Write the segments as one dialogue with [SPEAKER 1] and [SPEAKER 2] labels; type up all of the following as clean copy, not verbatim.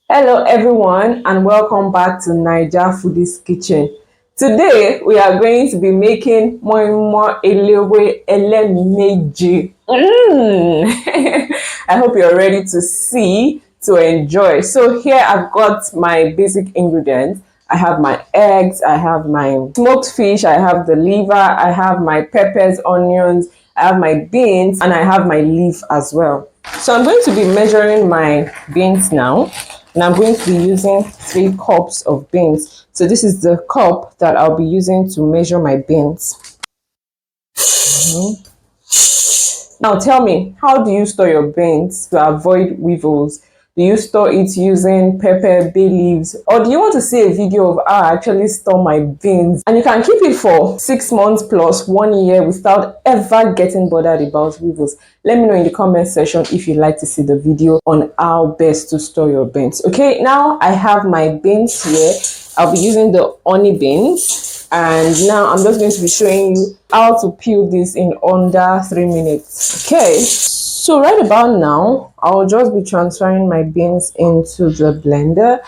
[SPEAKER 1] Hello everyone and welcome back to Naija Foodies Kitchen. Today we are going to be making Moin Moin Elewe Elemeji. I hope you're ready to see, to enjoy. So here I've got my basic ingredients. I have my eggs, I have my smoked fish, I have the liver, I have my peppers, onions, I have my beans, and I have my leaf as well. So I'm going to be measuring my beans now, and I'm going to be using 3 cups of beans. So this is the cup that I'll be using to measure my beans. Now tell me, how do you store your beans to avoid weevils? Do you store it using pepper, bay leaves, or do you want to see a video of how I actually store my beans? And you can keep it for 6 months plus 1 year without ever getting bothered about weevils. Let me know in the comment section if you'd like to see the video on how best to store your beans. Okay, now I have my beans here. I'll be using the honey beans, and now I'm just going to be showing you how to peel this in under 3 minutes. Okay, so right about now I'll just be transferring my beans into the blender.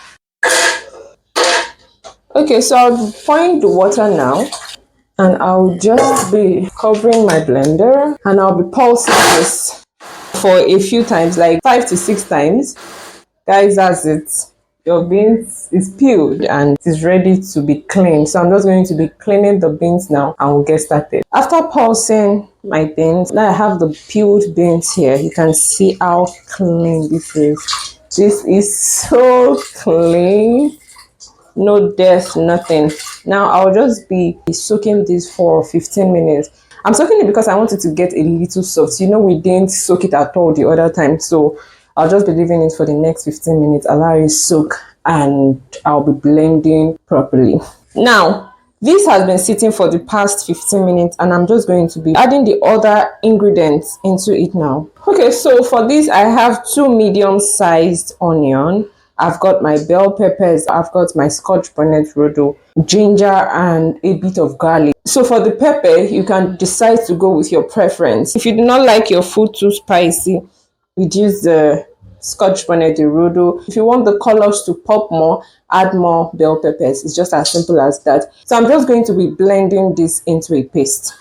[SPEAKER 1] Okay, so I'll be pouring the water now, and I'll just be covering my blender, and I'll be pulsing this for a few times, like 5 to 6 times. Guys, that's it. Your beans is peeled and it is ready to be cleaned. So I'm just going to be cleaning the beans now and we'll get started. After pulsing my beans, now I have the peeled beans here. You can see how clean this is. This is so clean. No dirt, nothing. Now I'll just be soaking this for 15 minutes. I'm soaking it because I want it to get a little soft. You know, we didn't soak it at all the other time. So I'll just be leaving it for the next 15 minutes, allow it soak, and I'll be blending properly. Now, this has been sitting for the past 15 minutes, and I'm just going to be adding the other ingredients into it now. Okay, so for this, I have 2 medium-sized onion. I've got my bell peppers, I've got my scotch bonnet rodo, ginger, and a bit of garlic. So for the pepper, you can decide to go with your preference. If you do not like your food too spicy, reduce the scotch bonnet rodo. If you want the colors to pop more, add more bell peppers. It's just as simple as that. So I'm just going to be blending this into a paste.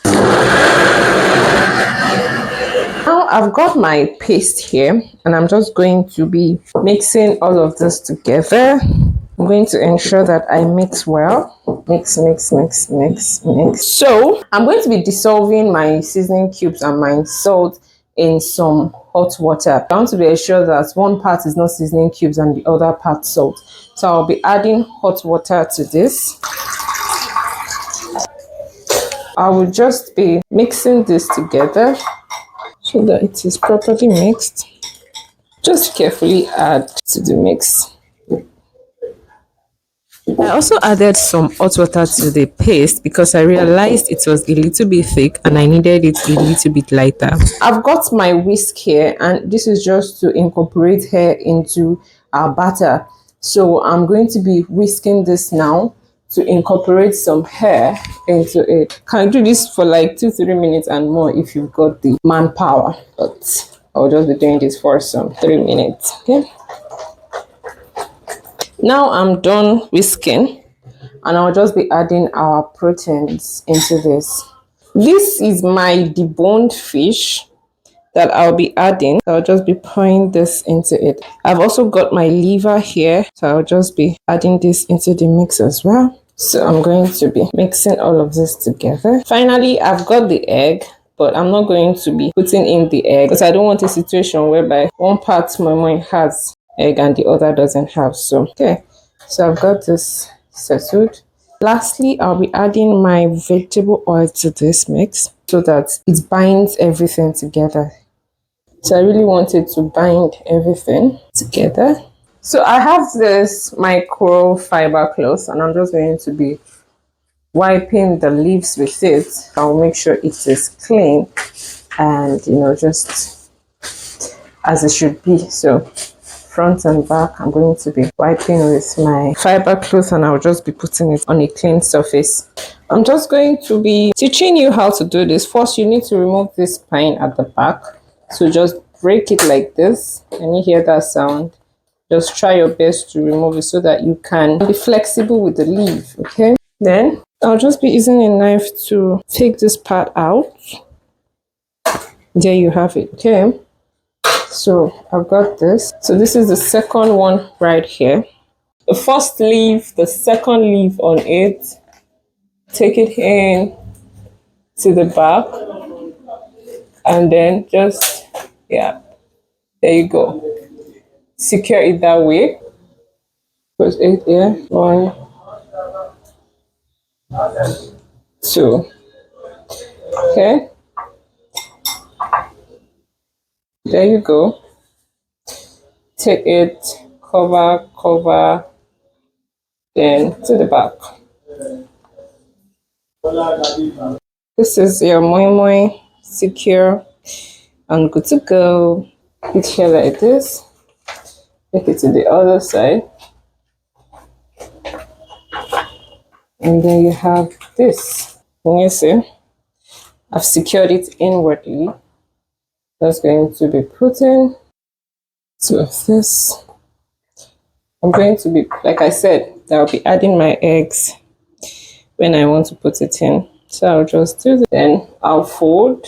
[SPEAKER 1] Now I've got my paste here, and I'm just going to be mixing all of this together. I'm going to ensure that I mix well. Mix, mix, mix, mix, mix. So I'm going to be dissolving my seasoning cubes and my salt in some hot water. I want to be assured that one part is not seasoning cubes and the other part salt. So I'll be adding hot water to this. I will just be mixing this together so that it is properly mixed. Just carefully add to the mix. I also added some hot water to the paste because I realized it was a little bit thick and I needed it a little bit lighter. I've got my whisk here, and this is just to incorporate hair into our batter. So I'm going to be whisking this now to incorporate some hair into it. Can do this for like 2-3 minutes and more if you've got the manpower, but I'll just be doing this for some 3 minutes. Okay. Now I'm done whisking, and I'll just be adding our proteins into this. This is my deboned fish that I'll be adding. I'll just be pouring this into it. I've also got my liver here, so I'll just be adding this into the mix as well. So I'm going to be mixing all of this together. Finally, I've got the egg, but I'm not going to be putting in the egg because I don't want a situation whereby one part Moin Moin has egg and the other doesn't have. So okay, so I've got this settled. Lastly, I'll be adding my vegetable oil to this mix so that it binds everything together. So I really wanted to bind everything together. So I have this microfiber cloth, and I'm just going to be wiping the leaves with it. I'll make sure it is clean and, you know, just as it should be. So front and back, I'm going to be wiping with my fiber cloth, and I'll just be putting it on a clean surface. I'm just going to be teaching you how to do this. First, you need to remove this spine at the back. So just break it like this. Can you hear that sound? Just try your best to remove it so that you can be flexible with the leaf, okay? Then I'll just be using a knife to take this part out. There you have it, okay? So I've got this. So this is the second one right here. The first leaf, the second leaf on it, take it in to the back, and then just, yeah, there you go. Secure it that way. Put it here. 1, 2. Okay. There you go. Take it, cover, then to the back. This is your Moin Moin secure and good to go. Put here like this. Take it to the other side. And then you have this. Can you see? I've secured it inwardly. That's going to be putting two of this. I'm going to be, like I said, I'll be adding my eggs when I want to put it in. So I'll just do that. Then I'll fold,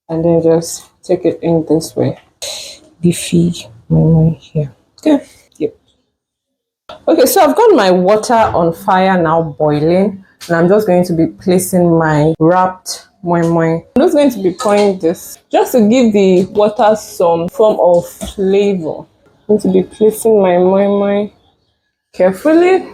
[SPEAKER 1] and then just take it in this way. Beefy here. Okay. Yep. Okay, so I've got my water on fire now boiling, and I'm just going to be placing my wrapped Moin Moin. I'm just going to be pouring this just to give the water some form of flavor. I'm going to be placing my Moin Moin carefully.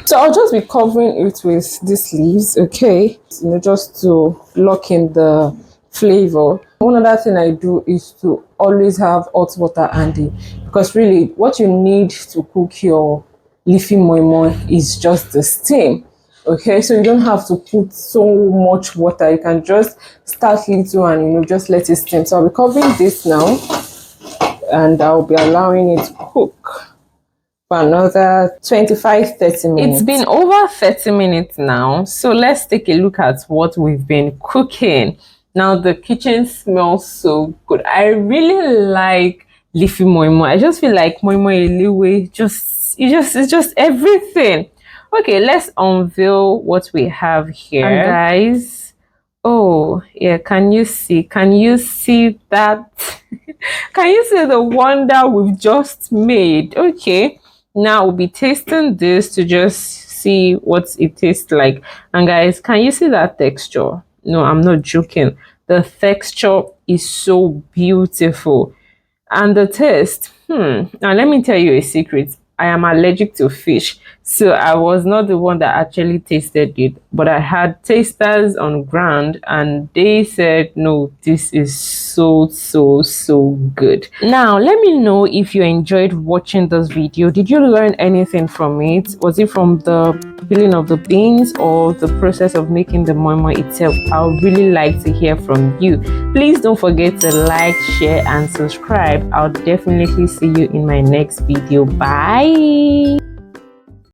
[SPEAKER 1] So I'll just be covering it with these leaves, okay? Just to lock in the flavor. One other thing I do is to always have hot water handy, because really what you need to cook your leafy Moin Moin is just the steam. Okay, so you don't have to put so much water. You can just start little and just let it steam. So I'll be covering this now, and I'll be allowing it to cook for another 25-30 minutes. It's been over 30 minutes now, so let's take a look at what we've been cooking. Now the kitchen smells so good. I really like leafy Moin Moin. I just feel like Moin Moin Elewe, it's just everything. Okay, let's unveil what we have here. And guys, oh yeah, can you see that? Can you see the wonder we've just made? Okay, now we'll be tasting this to just see what it tastes like. And guys, can you see that texture? No, I'm not joking. The texture is so beautiful, and the taste, now let me tell you a secret. I am allergic to fish, so I was not the one that actually tasted it, but I had tasters on ground and they said, no, this is so good. Now let me know if you enjoyed watching this video. Did you learn anything from it? Was it from the peeling of the beans or the process of making the Moin Moin itself? I would really like to hear from you. Please don't forget to like, share and subscribe. I'll definitely see you in my next video. Bye.